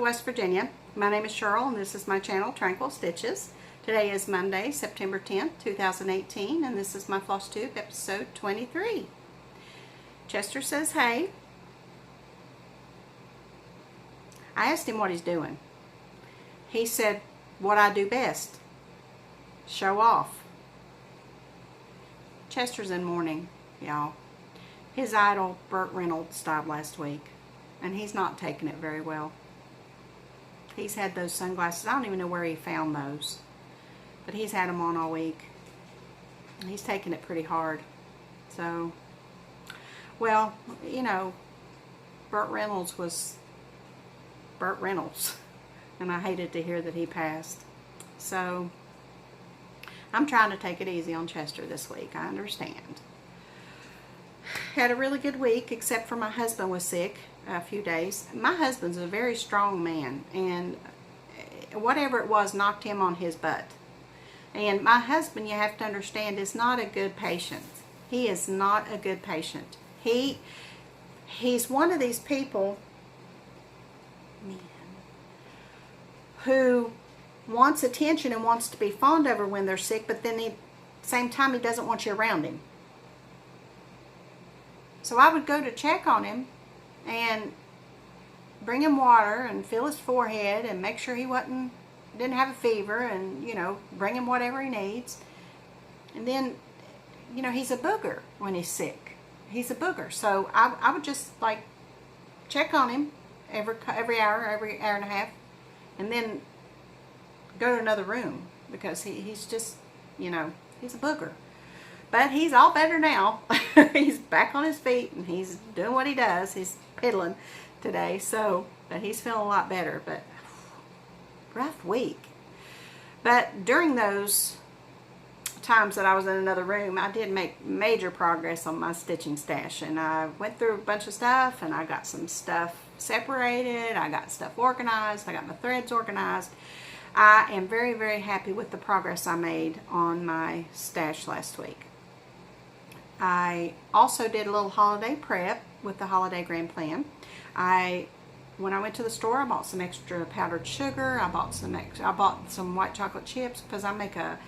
West Virginia. My name is Cheryl and this is my channel, Tranquil Stitches. Today is Monday, September 10th, 2018, and this is my FlossTube episode 23. Chester says hey. I asked him what he's doing. He said, what I do best, show off. Chester's in mourning, y'all. His idol, Burt Reynolds, died last week, and he's not taking it very well. He's had those sunglasses. I don't even know where he found those, but he's had them on all week. And he's taking it pretty hard. So, well, you know, Burt Reynolds was Burt Reynolds, and I hated to hear that he passed. So, I'm trying to take it easy on Chester this week. I understand. Had a really good week, except for my husband was sick a few days. My husband's a very strong man, and whatever it was knocked him on his butt. And my husband, you have to understand, is not a good patient. He is not a good patient. He's one of these people, man, who wants attention and wants to be fawned over when they're sick, but then at the same time he doesn't want you around him. So I would go to check on him and bring him water and feel his forehead and make sure he didn't have a fever, and, you know, bring him whatever he needs. And then, you know, he's a booger when he's sick. He's a booger. So I would just like check on him every hour and a half, and then go to another room, because he's just, you know, he's a booger. But he's all better now. He's back on his feet and he's doing what he does. He's piddling today, so, but he's feeling a lot better. But rough week. But during those times that I was in another room, I did make major progress on my stitching stash, and I went through a bunch of stuff, and I got some stuff separated, I got stuff organized, I got my threads organized. I am very, very happy with the progress I made on my stash last week. I also did a little holiday prep with the holiday grand plan. When I went to the store, I bought some extra powdered sugar. I bought some white chocolate chips, because I make a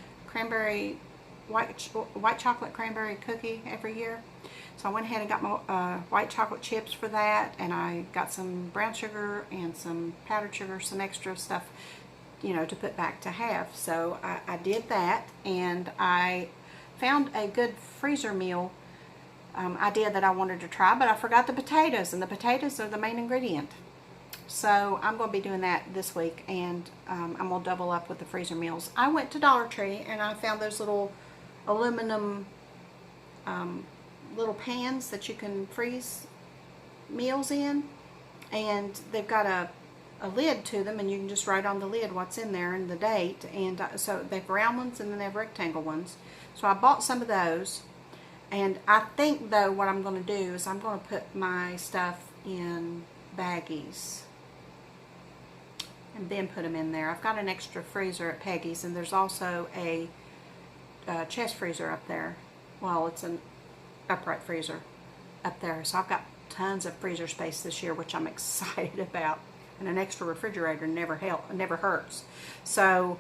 white chocolate cranberry cookie every year. So I went ahead and got my white chocolate chips for that, and I got some brown sugar and some powdered sugar, some extra stuff, you know, to put back to have. So I did that, and I found a good freezer meal idea that I wanted to try, but I forgot the potatoes, and the potatoes are the main ingredient. So I'm going to be doing that this week, and I'm going to double up with the freezer meals. I went to Dollar Tree and I found those little aluminum little pans that you can freeze meals in, and they've got a lid to them, and you can just write on the lid what's in there and the date. And so they have round ones and then they have rectangle ones. So I bought some of those, and I think, though, what I'm going to do is I'm going to put my stuff in baggies and then put them in there. I've got an extra freezer at Peggy's, and there's also a chest freezer up there. Well, it's an upright freezer up there. So I've got tons of freezer space this year, which I'm excited about. And an extra refrigerator never hurts. So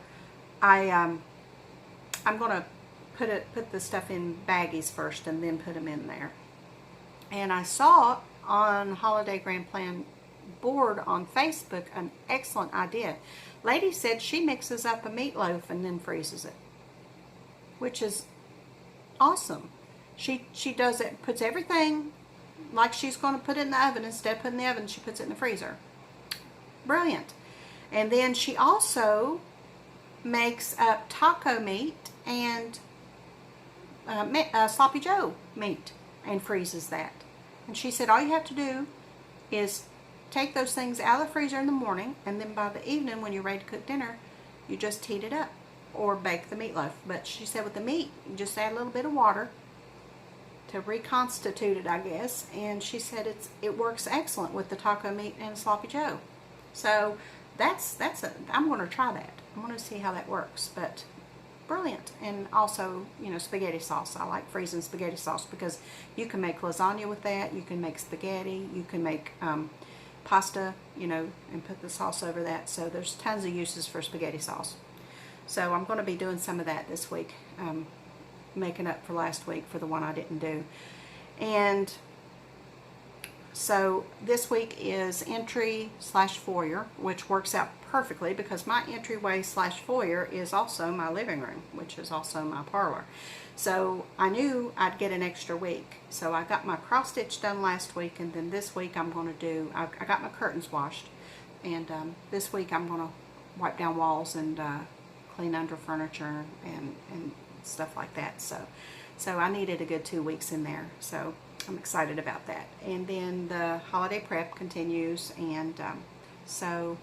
I'm going to put the stuff in baggies first and then put them in there. And I saw on Holiday Grand Plan board on Facebook an excellent idea. Lady said she mixes up a meatloaf and then freezes it, which is awesome. She does it, puts everything like she's going to put it in the oven. Instead of putting it in the oven, she puts it in the freezer. Brilliant. And then she also makes up taco meat and sloppy joe meat and freezes that. And she said all you have to do is take those things out of the freezer in the morning, and then by the evening when you're ready to cook dinner, you just heat it up or bake the meatloaf. But she said with the meat, you just add a little bit of water to reconstitute it, I guess. And she said it works excellent with the taco meat and sloppy joe. So I'm going to try that. I'm going to see how that works. But brilliant. And also, you know, spaghetti sauce. I like freezing spaghetti sauce because you can make lasagna with that. You can make spaghetti. You can make pasta, you know, and put the sauce over that. So there's tons of uses for spaghetti sauce. So I'm going to be doing some of that this week, making up for last week for the one I didn't do. And so this week is entry/foyer, which works out perfectly because my entryway/foyer is also my living room, which is also my parlor. So I knew I'd get an extra week. So I got my cross stitch done last week, and then this week I'm going to do, I got my curtains washed, and this week I'm going to wipe down walls and clean under furniture and stuff like that. So I needed a good 2 weeks in there. So I'm excited about that. And then the holiday prep continues, and so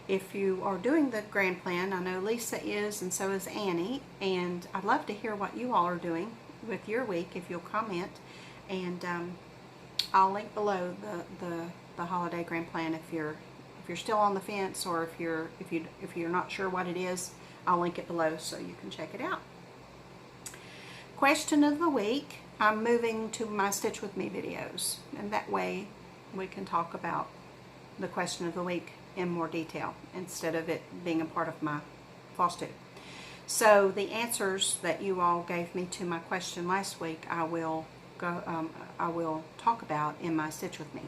if you are doing the grand plan, I know Lisa is, and so is Annie, and I'd love to hear what you all are doing with your week if you'll comment. And I'll link below the holiday grand plan if you're still on the fence, or if you're not sure what it is. I'll link it below so you can check it out. Question of the week. I'm moving to my Stitch With Me videos, and that way we can talk about the question of the week in more detail instead of it being a part of my FlossTube. So the answers that you all gave me to my question last week, I will talk about in my Stitch With Me.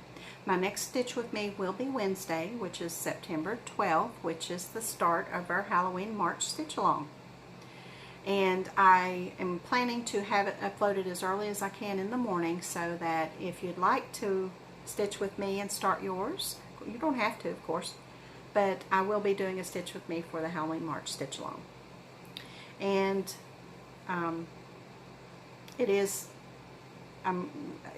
My next Stitch With Me will be Wednesday, which is September 12th, which is the start of our Halloween March Stitch Along. And I am planning to have it uploaded as early as I can in the morning, so that if you'd like to stitch with me and start yours, you don't have to, of course, but I will be doing a Stitch With Me for the Halloween March Stitch Along. And it's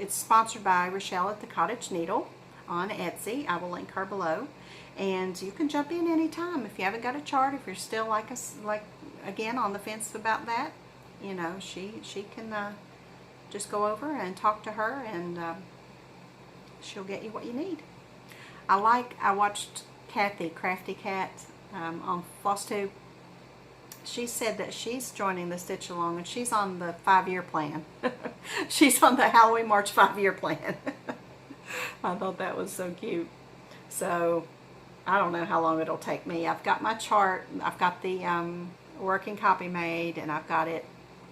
sponsored by Rochelle at the Cottage Needle on Etsy. I will link her below, and you can jump in anytime if you haven't got a chart. If you're still like again on the fence about that, you know, she can just go over and talk to her, and she'll get you what you need. I watched Kathy, Crafty Cat, on FlossTube. She said that she's joining the Stitch Along, and she's on the 5-year plan. She's on the Halloween March 5-year plan. I thought that was so cute. So I don't know how long it'll take me. I've got my chart. I've got the working copy made, and I've got it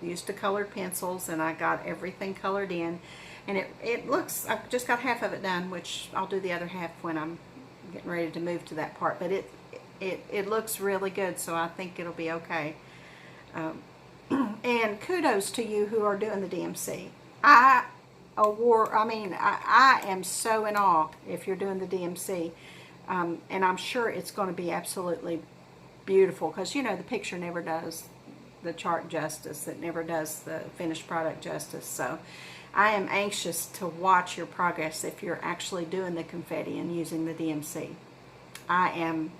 used to colored pencils, and I got everything colored in. And it looks, I've just got half of it done, which I'll do the other half when I'm getting ready to move to that part. But it looks really good, so I think it'll be okay. And kudos to you who are doing the DMC. I am so in awe if you're doing the DMC. And I'm sure it's going to be absolutely beautiful, because, you know, the picture never does the chart justice. It never does the finished product justice. So I am anxious to watch your progress if you're actually doing the confetti and using the DMC. I am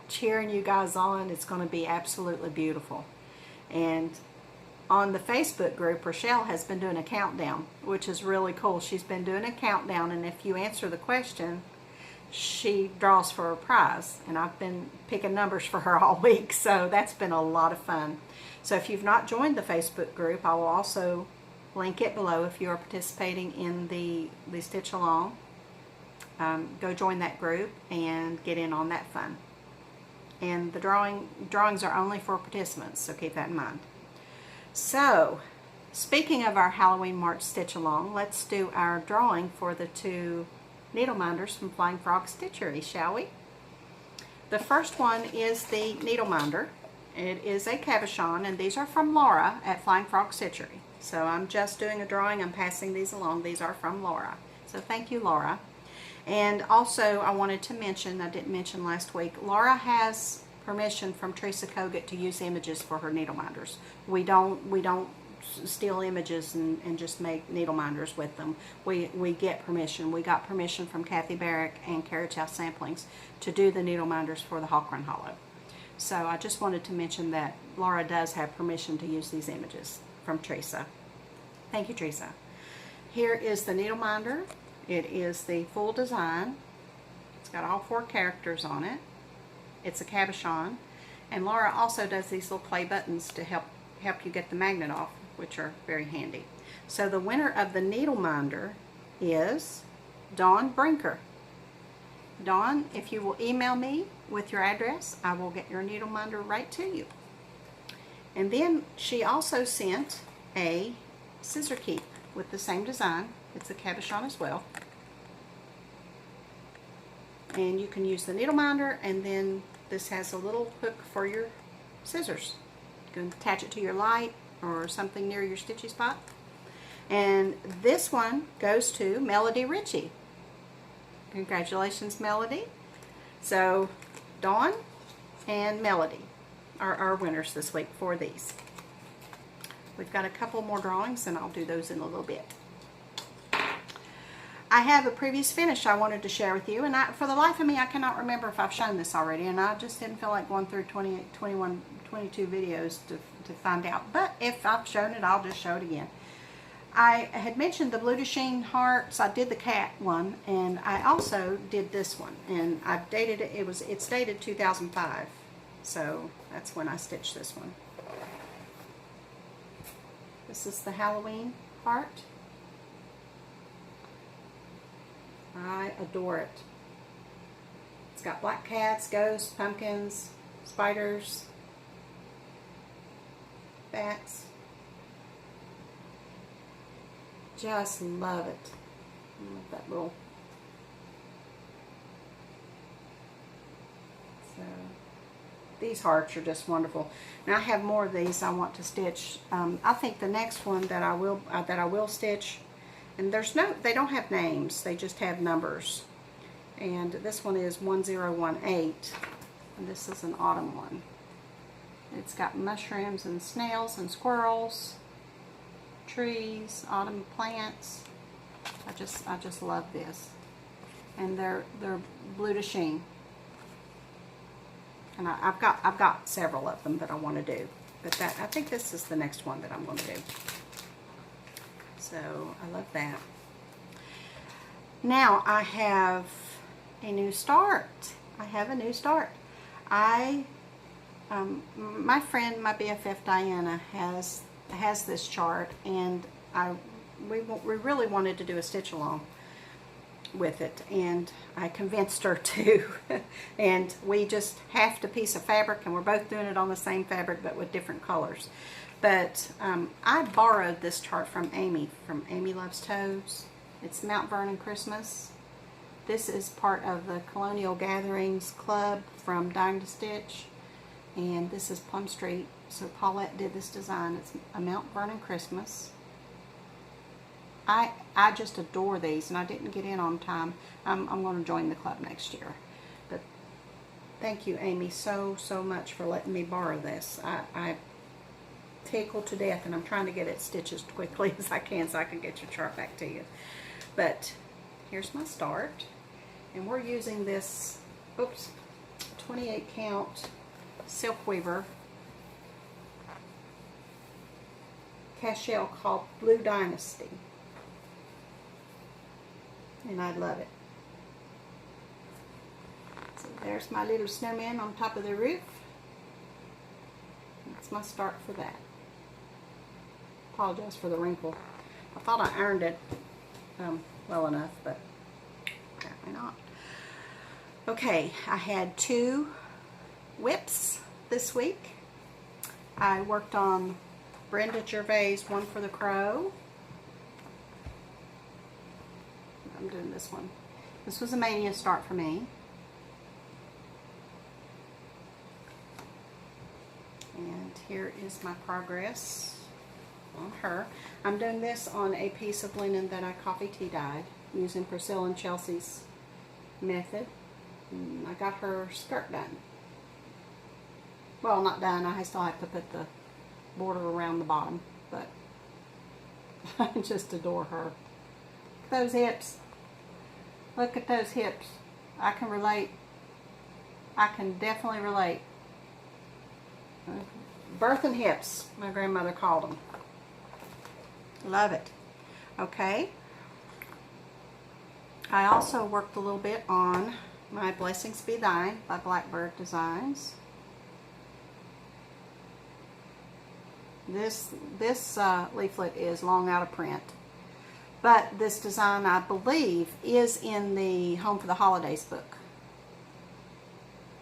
cheering you guys on. It's going to be absolutely beautiful. And on the Facebook group, Rochelle has been doing a countdown, which is really cool. She's been doing a countdown, and if you answer the question, she draws for a prize. And I've been picking numbers for her all week, so that's been a lot of fun. So if you've not joined the Facebook group, I will also link it below if you are participating in the Stitch Along. Go join that group and get in on that fun. And the drawings are only for participants, so keep that in mind. So, speaking of our Halloween March Stitch Along, let's do our drawing for the 2 needle minders from Flying Frog Stitchery, shall we? The first one is the needle minder. It is a cabochon, and these are from Laura at Flying Frog Stitchery. So I'm just doing a drawing. I'm passing these along. These are from Laura. So thank you, Laura. And also, I wanted to mention, I didn't mention last week, Laura has permission from Teresa Kogut to use images for her needle minders. We don't steal images and just make needle minders with them. We get permission. We got permission from Kathy Barrick and Carriage House Samplings to do the needle minders for the Hawk Run Hollow. So I just wanted to mention that Laura does have permission to use these images from Teresa. Thank you, Teresa. Here is the needle minder. It is the full design. It's got all 4 characters on it. It's a cabochon. And Laura also does these little clay buttons to help you get the magnet off, which are very handy. So the winner of the needle minder is Dawn Brinker. Dawn, if you will email me with your address, I will get your needle minder right to you. And then she also sent a scissor keep with the same design. It's a cabochon as well. And you can use the needle minder, and then this has a little hook for your scissors. You can attach it to your light or something near your stitchy spot. And this one goes to Melody Ritchie. Congratulations, Melody. So Dawn and Melody are our winners this week for these. We've got a couple more drawings, and I'll do those in a little bit. I have a previous finish I wanted to share with you, and for the life of me, I cannot remember if I've shown this already, and I just didn't feel like going through 28, 21, 22 videos to find out. But if I've shown it, I'll just show it again. I had mentioned the Blue de Jeanne hearts. I did the cat one, and I also did this one, and I've dated it. It's dated 2005, so that's when I stitched this one. This is the Halloween heart. I adore it. It's got black cats, ghosts, pumpkins, spiders, bats. Just love it. I love that little. So these hearts are just wonderful. Now I have more of these I want to stitch. I think the next one that I will stitch. And they don't have names, they just have numbers. And this one is 1018, and this is an autumn one. It's got mushrooms and snails and squirrels, trees, autumn plants. I just love this. And they're Blue de Jeanne. And I've got several of them that I want to do. But I think this is the next one that I'm going to do. So I love that. Now I have a new start. I have a new start. My friend, my BFF Diana, has this chart, and we really wanted to do a stitch along with it, and I convinced her to. And we just halved a piece of fabric, and we're both doing it on the same fabric but with different colors. But I borrowed this chart from Amy Loves Toes. It's Mount Vernon Christmas. This is part of the Colonial Gatherings Club from Dying to Stitch. And this is Plum Street. So Paulette did this design. It's a Mount Vernon Christmas. I just adore these, and I didn't get in on time. I'm going to join the club next year. But thank you, Amy, so much for letting me borrow this. I tickled to death, and I'm trying to get it stitched as quickly as I can so I can get your chart back to you. But here's my start, and we're using this 28 count silk weaver cast shell called Blue Dynasty, and I love it. So there's my little snowman on top of the roof. That's my start for that. Apologize for the wrinkle. I thought I ironed it well enough, but apparently not. Okay, I had 2 whips this week. I worked on Brenda Gervais' One for the Crow. I'm doing this one. This was a mania start for me. And here is my progress on her. I'm doing this on a piece of linen that I coffee tea dyed using Priscilla and Chelsea's method. And I got her skirt done. Well, not done. I still have to put the border around the bottom, but I just adore her. Look at those hips. Look at those hips. I can relate. I can definitely relate. Birthing hips, my grandmother called them. Love it. Okay. I also worked a little bit on my Blessings Be Thine by Blackbird Designs. This leaflet is long out of print, but this design, I believe, is in the Home for the Holidays book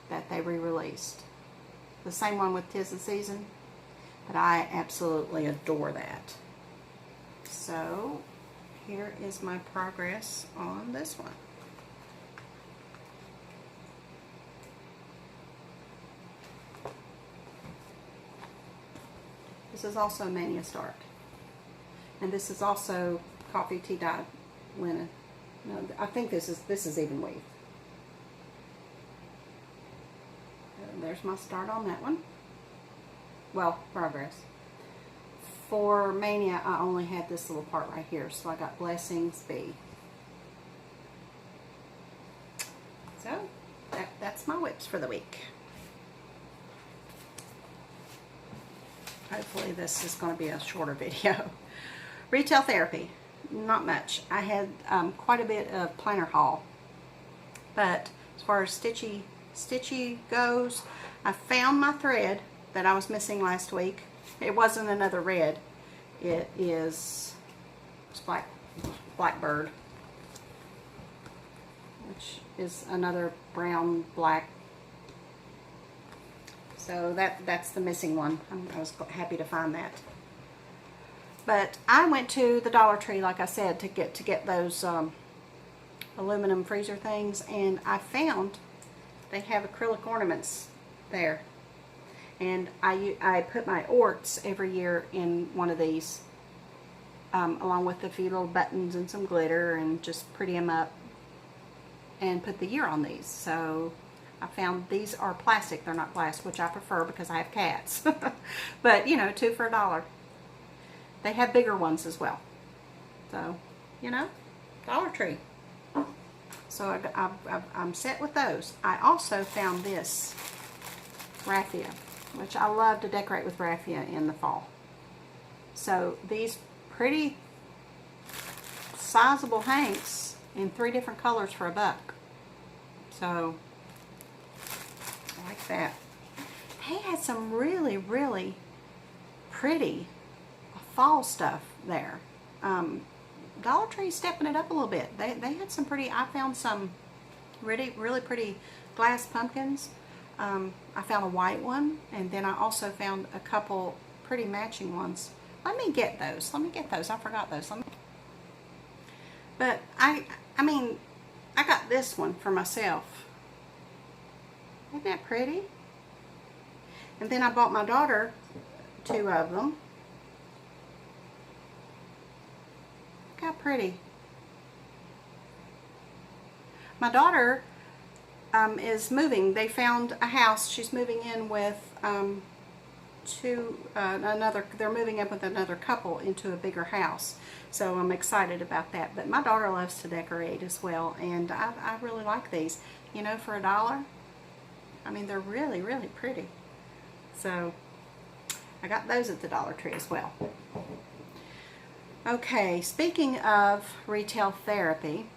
that they re-released. The same one with 'Tis the Season, but I absolutely adore that. So here is my progress on this one. This is also Mania Start. And this is also coffee tea dyed linen. No, I think this is even weave. And there's my start on that one. Well, progress. For Mania, I only had this little part right here, so I got Blessings B. So that's my whips for the week. Hopefully this is going to be a shorter video. Retail therapy, not much. I had quite a bit of planner haul, but as far as stitchy goes, I found my thread that I was missing last week. It wasn't another red. It's Blackbird, which is another brown black. So that's the missing one. I was happy to find that. But I went to the Dollar Tree, like I said, to get those aluminum freezer things, and I found they have acrylic ornaments there. And I put my orts every year in one of these, along with a few little buttons and some glitter, and just pretty them up and put the year on these. So I found these are plastic, they're not glass, which I prefer because I have cats. But you know, 2 for $1. They have bigger ones as well. So, you know, Dollar Tree. So I'm set with those. I also found this raffia, which I love to decorate with raffia in the fall. So these pretty sizable hanks in 3 different colors for $1. So I like that. They had some really, really pretty fall stuff there. Dollar Tree's stepping it up a little bit. They had some pretty, I found some really, really pretty glass pumpkins. I found a white one, and then I also found a couple pretty matching ones. Let me get those. I forgot those. But I mean, I got this one for myself. Isn't that pretty? And then I bought my daughter 2 of them. Look how pretty. My daughter is moving. They found a house. She's moving in with they're moving up with another couple into a bigger house. So I'm excited about that. But my daughter loves to decorate as well, and I really like these. You know, for $1, I mean, they're really, really pretty. So I got those at the Dollar Tree as well. Okay, speaking of retail therapy,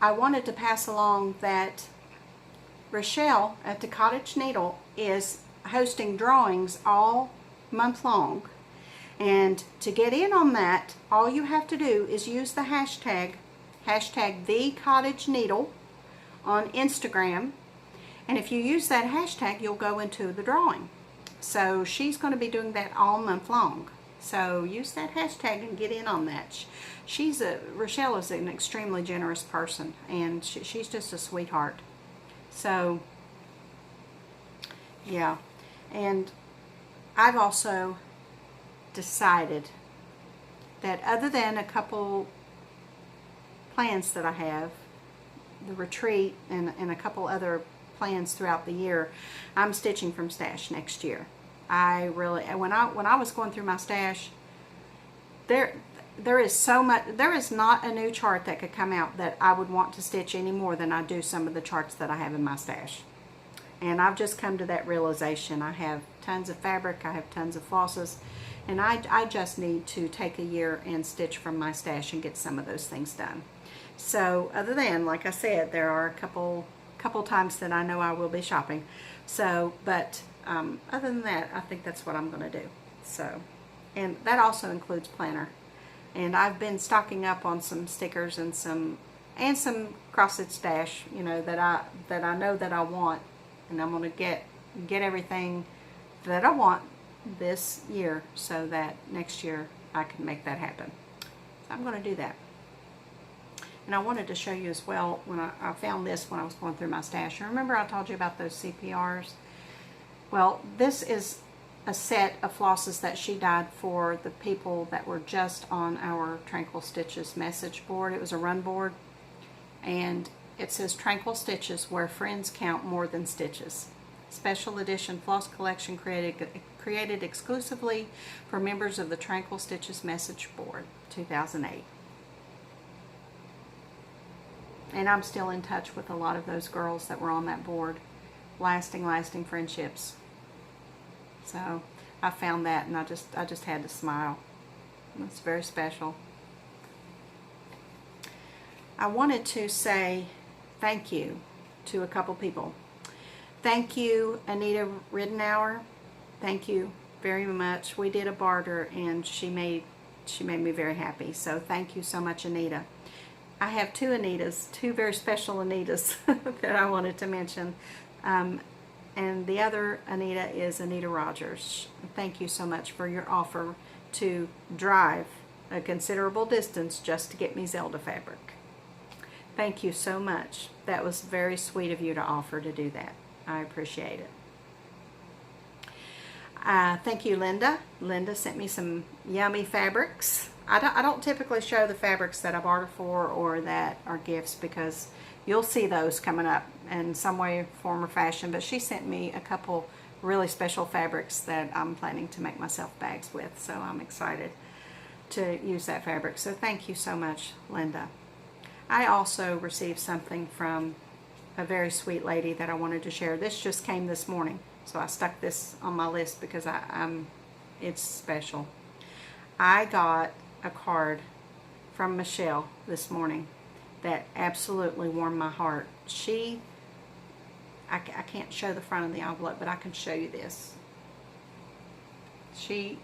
I wanted to pass along that Rochelle at the Cottage Needle is hosting drawings all month long. And to get in on that, all you have to do is use the hashtag #TheCottageNeedle on Instagram. And if you use that hashtag, you'll go into the drawing. So she's going to be doing that all month long. So use that hashtag and get in on that. Rochelle is an extremely generous person, and she's just a sweetheart. So, yeah. And I've also decided that other than a couple plans that I have, the retreat and a couple other plans throughout the year, I'm stitching from stash next year. I really, when I was going through my stash, there is so much, there is not a new chart that could come out that I would want to stitch any more than I do some of the charts that I have in my stash. And I've just come to that realization. I have tons of fabric, I have tons of flosses, and I just need to take a year and stitch from my stash and get some of those things done. So other than, like I said, there are a couple times that I know I will be shopping. So, but other than that, I think that's what I'm going to do. So, and that also includes planner. And I've been stocking up on some stickers and some and some cross-stitch stash, you know, that I know that I want, and I'm gonna get everything that I want this year so that next year I can make that happen. So I'm gonna do that. And I wanted to show you as well, when I found this when I was going through my stash. And remember I told you about those CPRs? Well, this is a set of flosses that she dyed for the people that were just on our Tranquil Stitches message board. It was a run board, and it says Tranquil Stitches, where friends count more than stitches. Special edition floss collection created exclusively for members of the Tranquil Stitches message board, 2008. And I'm still in touch with a lot of those girls that were on that board. Lasting friendships. So I found that, and I just had to smile. It's very special. I wanted to say thank you to a couple people. Thank you, Anita Ridenour. Thank you very much. We did a barter, and she made me very happy. So thank you so much, Anita. I have two Anitas, two very special Anitas that I wanted to mention. And the other Anita is Anita Rogers. Thank you so much for your offer to drive a considerable distance just to get me Zelda fabric. Thank you so much. That was very sweet of you to offer to do that. I appreciate it. Thank you, Linda. Linda sent me some yummy fabrics. I don't typically show the fabrics that I barter for or that are gifts, because you'll see those coming up in some way, form, or fashion. But she sent me a couple really special fabrics that I'm planning to make myself bags with. So I'm excited to use that fabric. So thank you so much, Linda. I also received something from a very sweet lady that I wanted to share. This just came this morning, so I stuck this on my list because it's special. I got a card from Michelle this morning that absolutely warmed my heart. I can't show the front of the envelope, but I can show you this. She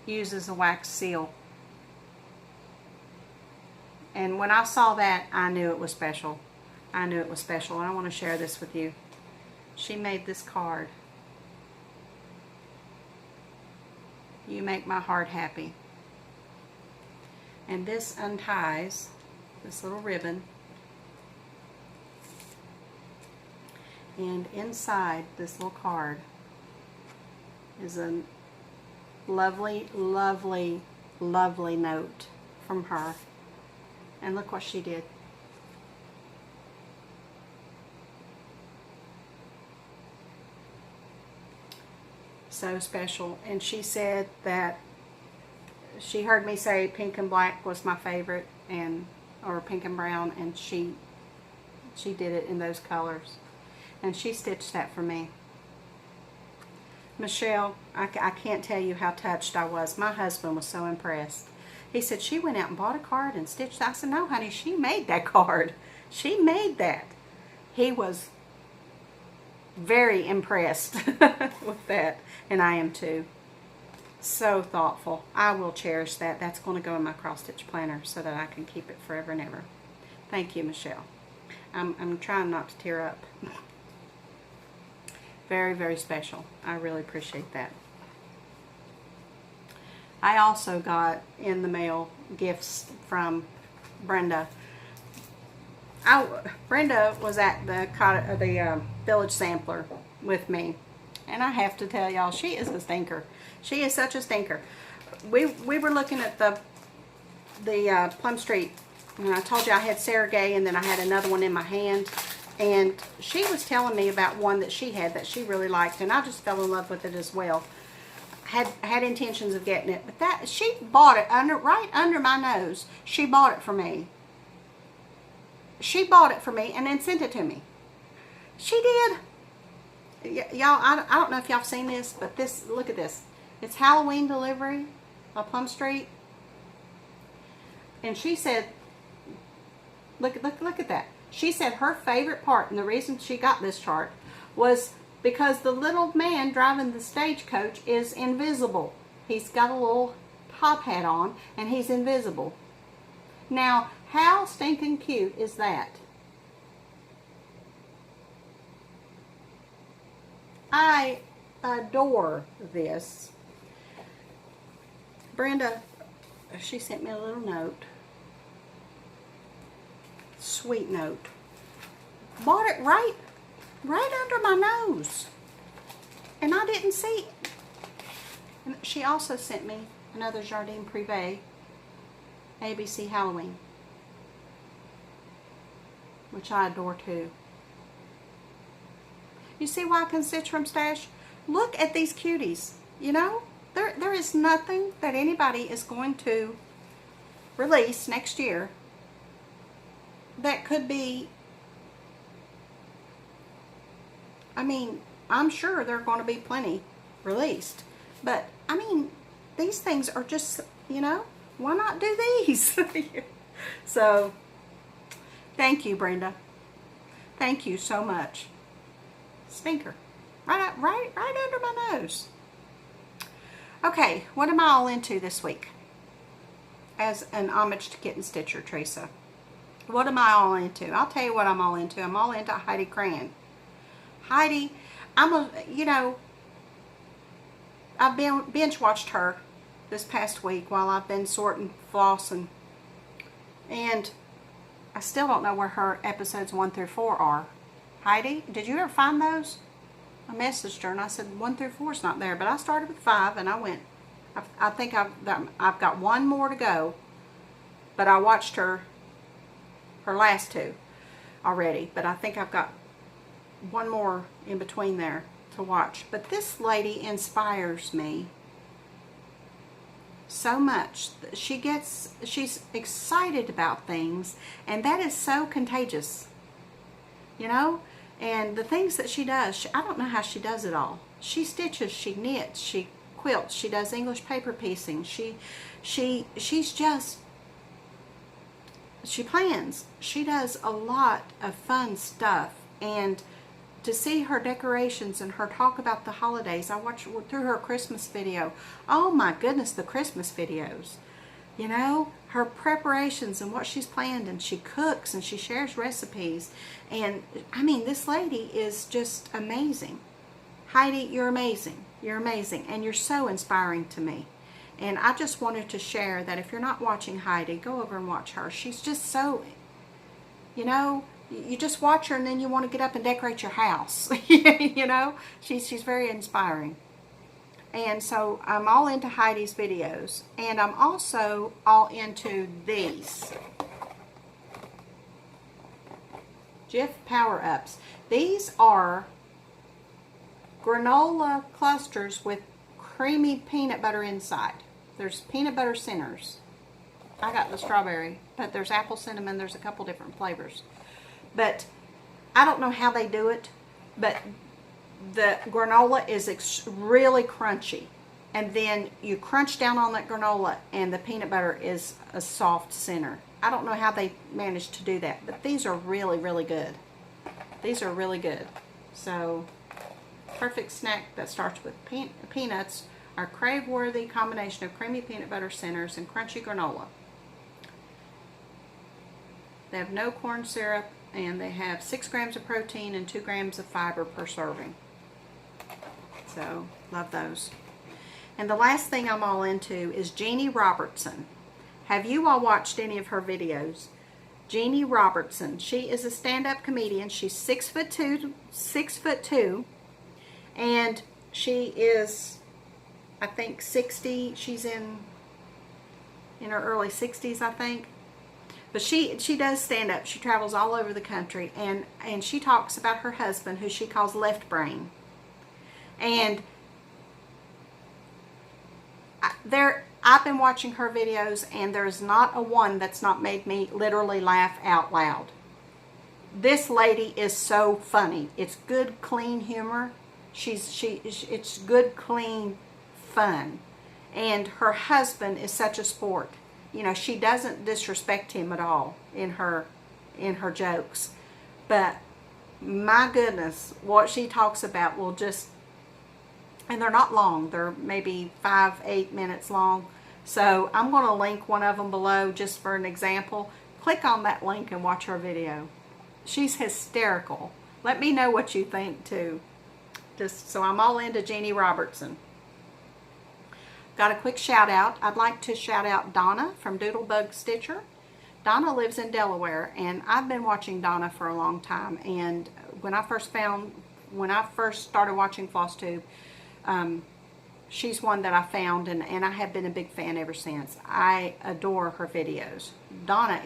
uses a wax seal. And when I saw that, I knew it was special. I knew it was special, and I want to share this with you. She made this card. You make my heart happy. And this unties this little ribbon. And inside this little card is a lovely, lovely, lovely note from her. And look what she did. So special. And she said that she heard me say pink and black was my favorite, or pink and brown, and she did it in those colors. And she stitched that for me. Michelle, I can't tell you how touched I was. My husband was so impressed. He said, she went out and bought a card and stitched that. I said, no, honey, she made that card. She made that. He was very impressed with that, and I am too. So thoughtful. I will cherish that. That's going to go in my cross-stitch planner so that I can keep it forever and ever. Thank you, Michelle. I'm trying not to tear up. Very, very special. I really appreciate that. I also got in the mail gifts from Brenda. Brenda was at the Village Sampler with me, and I have to tell y'all, she is a stinker. She is such a stinker. We were looking at the Plum Street, and I told you I had Sarah Gay, and then I had another one in my hand, and she was telling me about one that she had that she really liked, and I just fell in love with it as well. Had intentions of getting it, but that she bought it right under my nose. She bought it for me. She bought it for me and then sent it to me. She did. Y'all, I don't know if y'all have seen this, but this, look at this. It's Halloween delivery on Plum Street. And she said, look at that. She said her favorite part, and the reason she got this chart, was because the little man driving the stagecoach is invisible. He's got a little top hat on, and he's invisible. Now, How stinking cute is that? I adore this. Brenda, she sent me a little note. Sweet note. Bought it right under my nose. And I didn't see it. And she also sent me another Jardin Privé ABC Halloween, which I adore too. You see why I can stitch from stash? Look at these cuties. You know, there is nothing that anybody is going to release next year that could be, I mean, I'm sure there are going to be plenty released, but I mean, these things are just, you know, why not do these? So, thank you, Brenda. Thank you so much. Stinker. Right under my nose. Okay, what am I all into this week? As an homage to Kitten Stitcher, Teresa. What am I all into? I'll tell you what I'm all into. I'm all into Heidi Cran. Heidi, you know, I've binge watched her this past week while I've been sorting, flossing, and I still don't know where her episodes 1 through 4 are. Heidi, did you ever find those? I messaged her and I said 1 through 4 is not there, but I started with 5 and I went. I think I've got one more to go, but I watched her last 2 already, but I think I've got one more in between there to watch. But this lady inspires me so much. She's excited about things, and that is so contagious, you know. And the things that she does, I don't know how she does it all. She stitches, she knits, she quilts, she does English paper piecing, she's just, she plans. She does a lot of fun stuff, and to see her decorations and her talk about the holidays, I watched through her Christmas video. Oh my goodness, the Christmas videos. You know, her preparations and what she's planned, and she cooks and she shares recipes. And I mean, this lady is just amazing. Heidi, you're amazing. You're amazing, and you're so inspiring to me. And I just wanted to share that if you're not watching Heidi, go over and watch her. She's just so, you know, you just watch her and then you want to get up and decorate your house. You know, she's very inspiring. And so I'm all into Heidi's videos, and I'm also all into these Jif power-ups. These are granola clusters with creamy peanut butter inside. There's peanut butter centers. I got the strawberry, but there's apple cinnamon. There's a couple different flavors. But I don't know how they do it, but the granola is really crunchy. And then you crunch down on that granola, and the peanut butter is a soft center. I don't know how they managed to do that, but these are really, really good. These are really good. So, perfect snack that starts with peanuts. Our crave-worthy combination of creamy peanut butter centers and crunchy granola. They have no corn syrup, and they have 6 grams of protein and 2 grams of fiber per serving. So, love those. And the last thing I'm all into is Jeanne Robertson. Have you all watched any of her videos? Jeanne Robertson. She is a stand-up comedian. She's 6'2", and she is, I think, 60. She's in her early 60s, I think. But she does stand up. She travels all over the country, and she talks about her husband, who she calls Left Brain. And I've been watching her videos, and there's not a one that's not made me literally laugh out loud. This lady is so funny. It's good, clean humor. It's good, clean fun. And her husband is such a sport. You know, she doesn't disrespect him at all in her jokes. But my goodness, what she talks about will just, and they're not long. They're maybe 5-8 minutes long. So I'm going to link one of them below just for an example. click on that link and watch her video. She's hysterical. Let me know what you think too. Just so I'm all into Jeanne Robertson. Got a quick shout out. I'd like to shout out Donna from Doodlebug Stitcher. Donna lives in Delaware, and I've been watching Donna for a long time. And when I first started watching FlossTube, she's one that I found, and I have been a big fan ever since. I adore her videos. Donna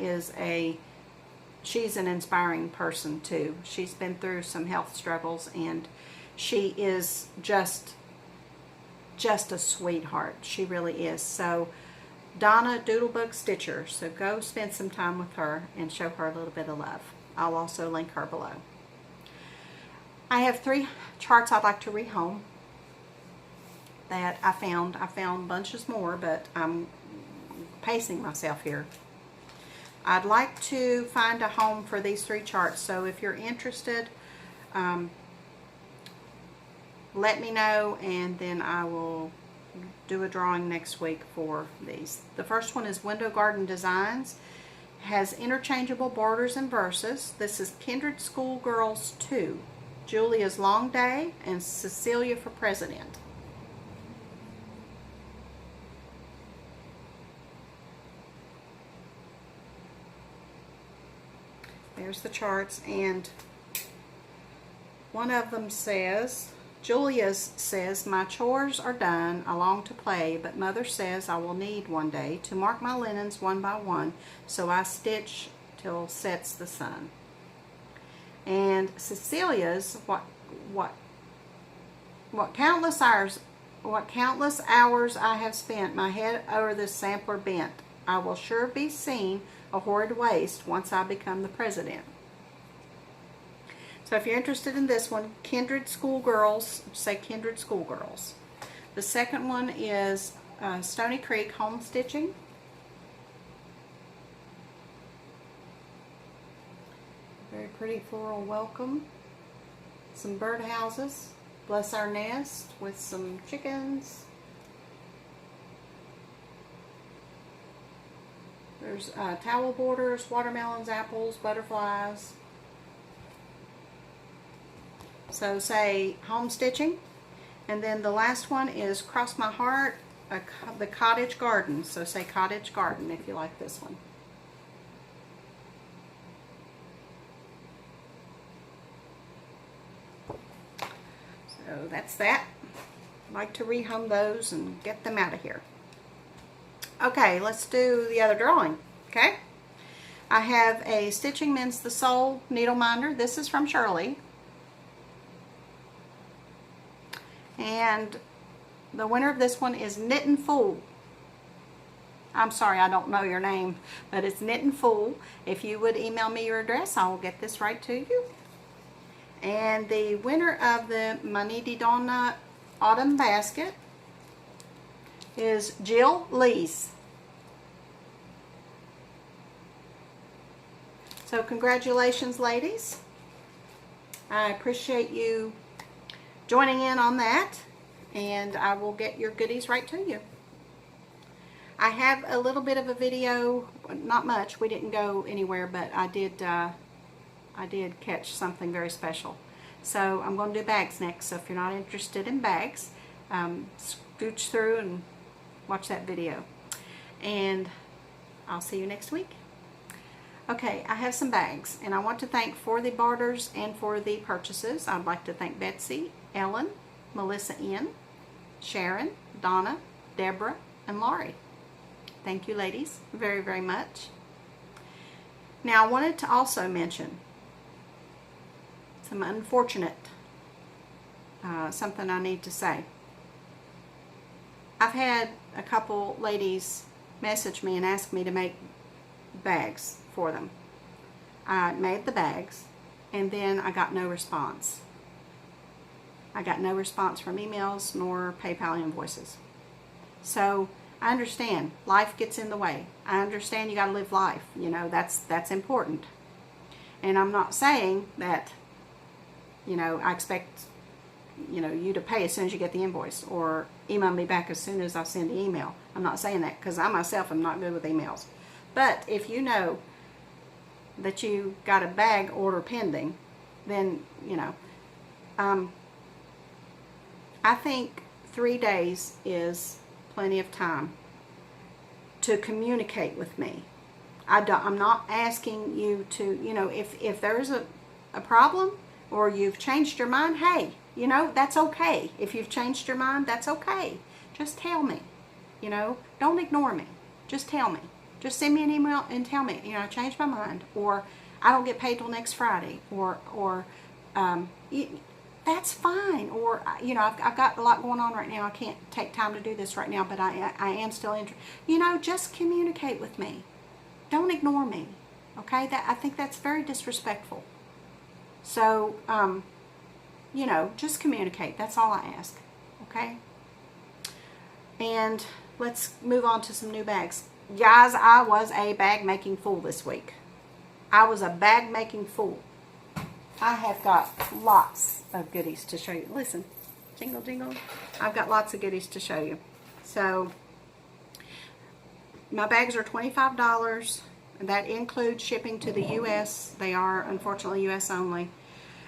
she's an inspiring person too. She's been through some health struggles, and she is just a sweetheart. She really is. So Donna Doodlebug Stitcher. So go spend some time with her and show her a little bit of love. I'll also link her below. I have 3 charts I'd like to rehome that I found. I found bunches more, but I'm pacing myself here. I'd like to find a home for these 3 charts. So if you're interested, let me know, and then I will do a drawing next week for these. The first one is Window Garden Designs. Has interchangeable borders and verses. This is Kindred Schoolgirls 2. Julia's Long Day and Cecilia for President. There's the charts, and one of them says, Julia's says, my chores are done, I long to play, but mother says I will need one day to mark my linens one by one, so I stitch till sets the sun. And Cecilia's, what countless hours I have spent, my head o'er this sampler bent. I will sure be seen a horrid waste once I become the president. So if you're interested in this one, Kindred Schoolgirls, say Kindred Schoolgirls. The second one is Stony Creek Home Stitching. Very pretty floral welcome. Some birdhouses. Bless our nest with some chickens. There's towel borders, watermelons, apples, butterflies. So say home stitching. And then the last one is Cross My Heart, the cottage garden. So say cottage garden if you like this one. So that's that. I like to rehome those and get them out of here. Okay, let's do the other drawing. Okay, I have a Stitching Mends the Soul needle minder. This is from Shirley. And the winner of this one is Knittin' Fool. I'm sorry, I don't know your name, but it's Knittin' Fool. If you would email me your address, I will get this right to you. And the winner of the Donna Autumn Basket is Jill Lees. So congratulations, ladies. I appreciate you joining in on that, and I will get your goodies right to you. I have a little bit of a video, not much, we didn't go anywhere, but I did catch something very special. So I'm going to do bags next, so if you're not interested in bags, scooch through and watch that video. And I'll see you next week. Okay, I have some bags, and I want to thank for the barters and for the purchases. I'd like to thank Betsy, Ellen, Melissa N, Sharon, Donna, Deborah, and Laurie. Thank you, ladies, very, very much. Now, I wanted to also mention some unfortunate, something I need to say. I've had a couple ladies message me and ask me to make bags for them. I made the bags, and then I got no response. I got no response from emails nor PayPal invoices. So I understand life gets in the way. I understand you got to live life. You know, that's important. And I'm not saying that, you know, I expect, you know, you to pay as soon as you get the invoice or email me back as soon as I send the email. I'm not saying that because I myself am not good with emails. But if you know that you got a bag order pending, then, you know, I think 3 days is plenty of time to communicate with me. I'm not asking you to, you know, if there's a problem or you've changed your mind, hey, you know, that's okay. If you've changed your mind, that's okay. Just tell me, you know, don't ignore me. Just tell me. Just send me an email and tell me, you know, I changed my mind, or I don't get paid till next Friday, or that's fine. Or, you know, I've got a lot going on right now. I can't take time to do this right now, but I am still interested. You know, just communicate with me. Don't ignore me. Okay? I think that's very disrespectful. So, you know, just communicate. That's all I ask. Okay? And let's move on to some new bags. Guys, I was a bag making fool this week. I was a bag making fool. I have got lots of goodies to show you. Listen, jingle, jingle. I've got lots of goodies to show you. So, my bags are $25. That includes shipping to the U.S. They are, unfortunately, U.S. only.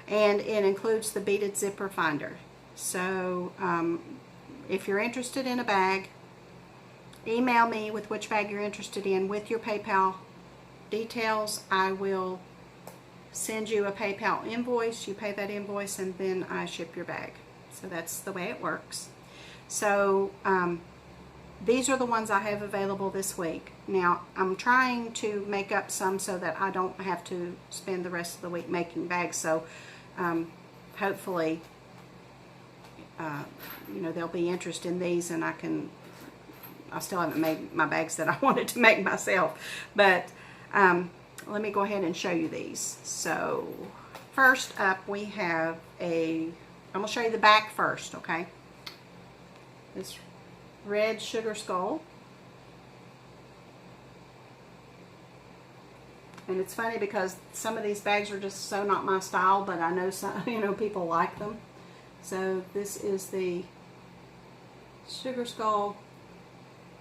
And it includes the beaded zipper finder. So, if you're interested in a bag, email me with which bag you're interested in with your PayPal details. I will send you a PayPal invoice. You pay that invoice and then I ship your bag. So that's the way it works. So these are the ones I have available this week. Now I'm trying to make up some so that I don't have to spend the rest of the week making bags. So hopefully you know, there'll be interest in these, and I still haven't made my bags that I wanted to make myself, but let me go ahead and show you these. So first up we have I'm going to show you the back first, okay? This red sugar skull. And it's funny because some of these bags are just so not my style, but I know some, you know, people like them. So this is the sugar skull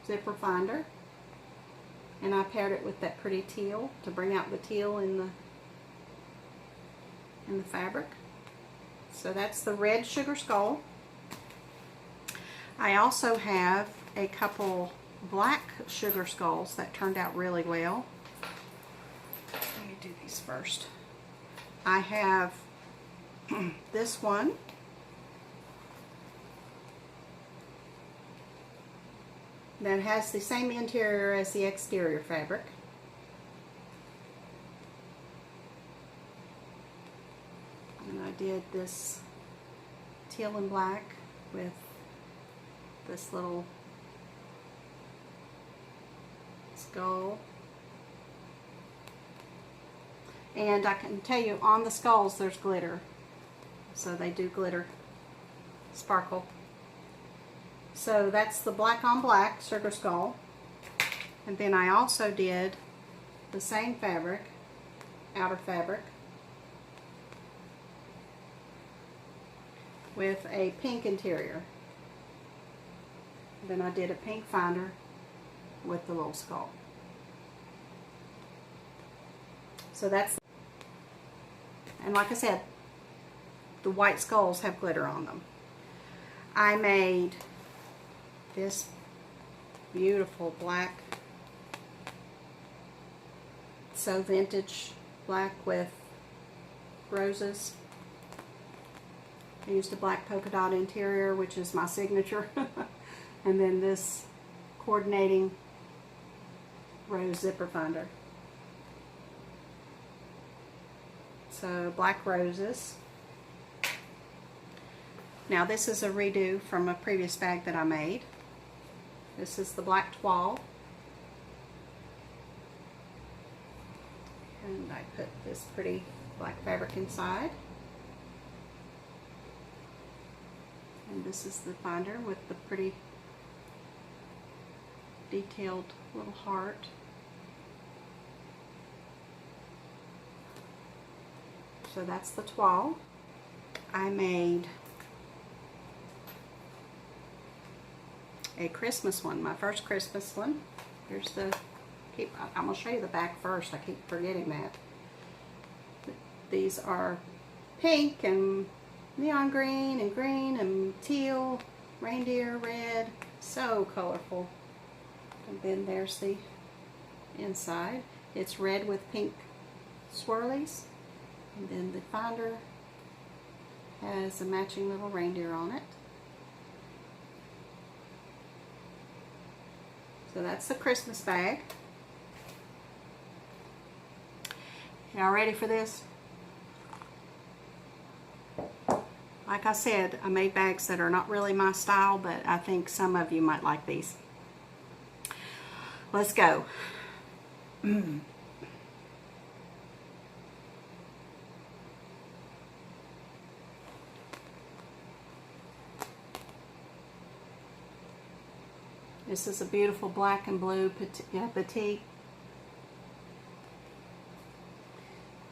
zipper finder, and I paired it with that pretty teal to bring out the teal in the fabric. So that's the red sugar skull. I also have a couple black sugar skulls that turned out really well. Let me do these first. I have this one. That has the same interior as the exterior fabric. And I did this teal and black with this little skull. And I can tell you, on the skulls there's glitter. So they do glitter, sparkle. So that's the black on black sugar skull. And then I also did the same fabric, outer fabric, with a pink interior. And then I did a pink finder with the little skull. So that's, and like I said, the white skulls have glitter on them. I made this beautiful black, so vintage black with roses. I used a black polka dot interior, which is my signature. And then this coordinating rose zipper finder. So black roses. Now this is a redo from a previous bag that I made. This is the black toile. And I put this pretty black fabric inside. And this is the finder with the pretty detailed little heart. So that's the toile. I made a Christmas one, my first Christmas one. Here's the, I'm going to show you the back first, I keep forgetting that. These are pink and neon green and teal, reindeer red, so colorful. And then there's the inside. It's red with pink swirlies. And then the finder has a matching little reindeer on it. So that's the Christmas bag. Y'all ready for this? Like I said, I made bags that are not really my style, but I think some of you might like these. Let's go. This is a beautiful black and blue batik.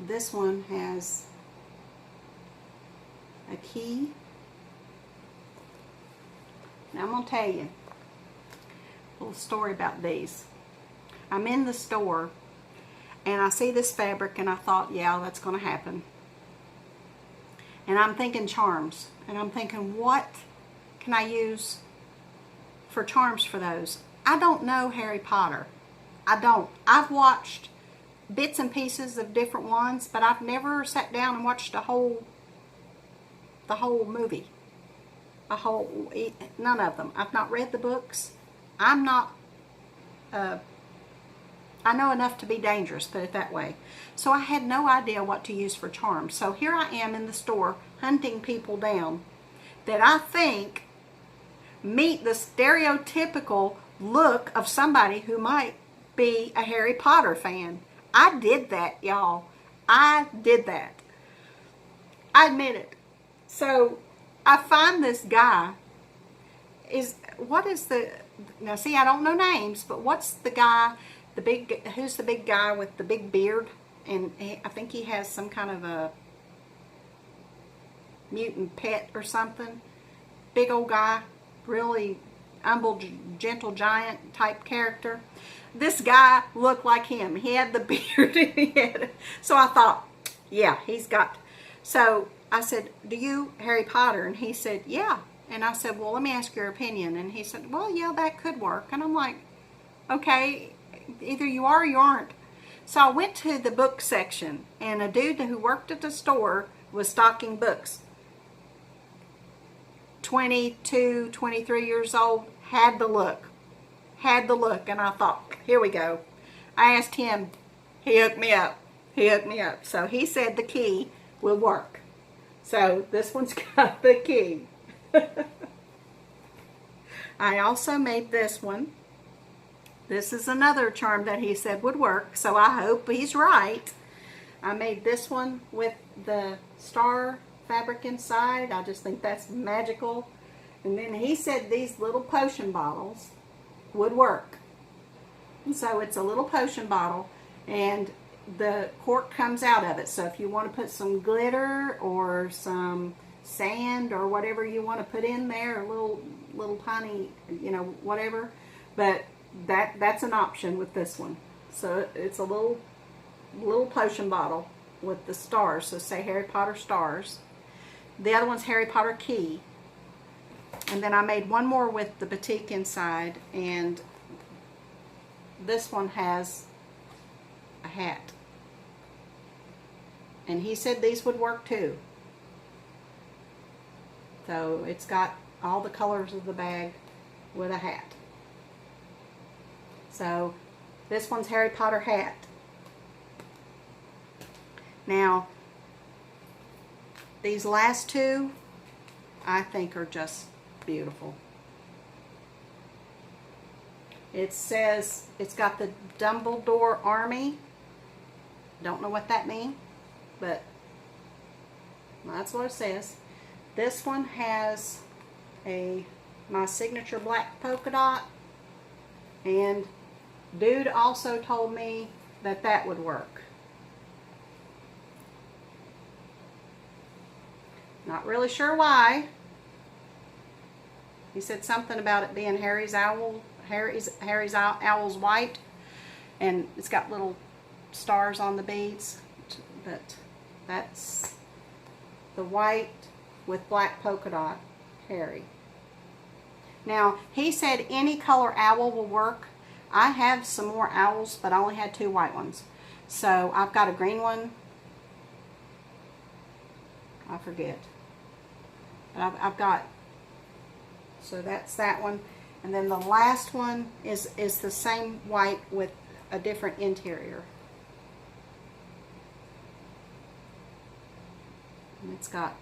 This one has a key. Now I'm going to tell you a little story about these. I'm in the store and I see this fabric and I thought, yeah, that's going to happen. And I'm thinking charms. And I'm thinking, what can I use for charms for those? I don't know Harry Potter. I don't. I've watched bits and pieces of different ones, but I've never sat down and watched the whole movie. None of them. I've not read the books. I'm not, I know enough to be dangerous, put it that way. So I had no idea what to use for charms. So here I am in the store hunting people down that I think meet the stereotypical look of somebody who might be a Harry Potter fan. I did that, y'all. I did that. I admit it. So I find this guy now see, I don't know names, but what's the guy, who's the big guy with the big beard? And I think he has some kind of a mutant pet or something. Big old guy, really humble, gentle giant type character. This guy looked like him. He had the beard. So I thought, yeah, he's got. So I said, do you Harry Potter? And he said, yeah. And I said, well, let me ask your opinion. And he said, well, yeah, that could work. And I'm like, okay, either you are or you aren't. So I went to the book section, and a dude who worked at the store was stocking books. 22, 23 years old, had the look. And I thought, here we go. I asked him, he hooked me up. So he said the key will work. So this one's got the key. I also made this one. This is another charm that he said would work, so I hope he's right. I made this one with the star fabric inside. I just think that's magical. And then he said these little potion bottles would work. And so it's a little potion bottle, and the cork comes out of it. So if you want to put some glitter or some sand or whatever you want to put in there, a little tiny, whatever. But that's an option with this one. So it's a little potion bottle with the stars. So say Harry Potter stars. The other one's Harry Potter key. And then I made one more with the batik inside, and this one has a hat. And he said these would work too. So it's got all the colors of the bag with a hat. So this one's Harry Potter hat. Now, these last two I think are just beautiful. It says, it's got the Dumbledore Army. Don't know what that means, but that's what it says. This one has my signature black polka dot, and dude also told me that would work. Not really sure why. He said something about it being Harry's owl's white, and it's got little stars on the beads, but That's the white with black polka dot Harry. Now, he said any color owl will work. I have some more owls, but I only had 2 white ones. So I've got a green one. I forget. But I've got, so that's that one. And then the last one is the same white with a different interior. And it's got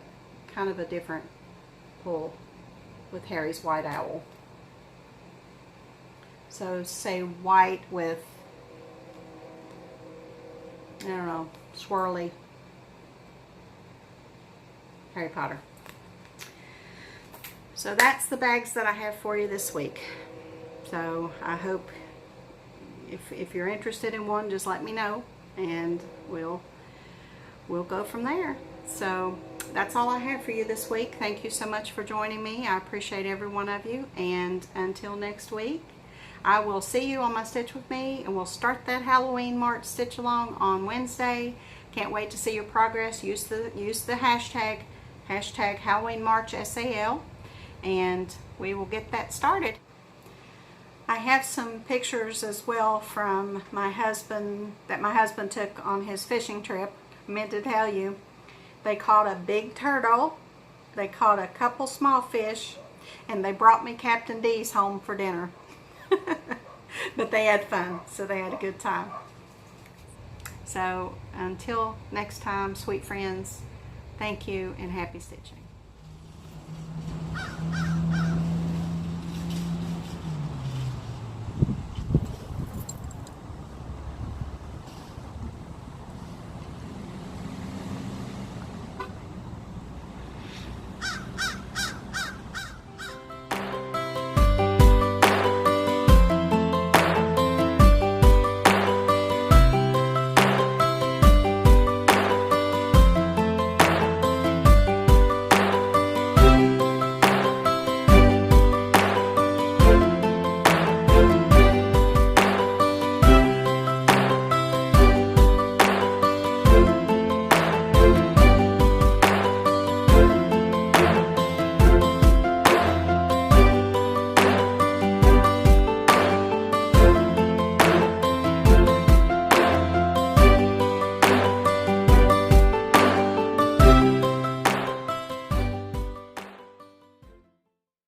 kind of a different pull with Harry's white owl. So say white with, I don't know, swirly Harry Potter. So that's the bags that I have for you this week. So I hope if you're interested in one, just let me know and we'll go from there. So that's all I have for you this week. Thank you so much for joining me. I appreciate every one of you. And until next week, I will see you on my Stitch With Me, and we'll start that Halloween March Stitch Along on Wednesday. Can't wait to see your progress. Use the hashtag halloweenmarchsal, and we will get that started. I have some pictures as well from my husband that my husband took on his fishing trip. I meant to tell you, they caught a big turtle, they caught a couple small fish, and they brought me Captain D's home for dinner. But they had fun, so they had a good time. So until next time, sweet friends, thank you and happy stitching.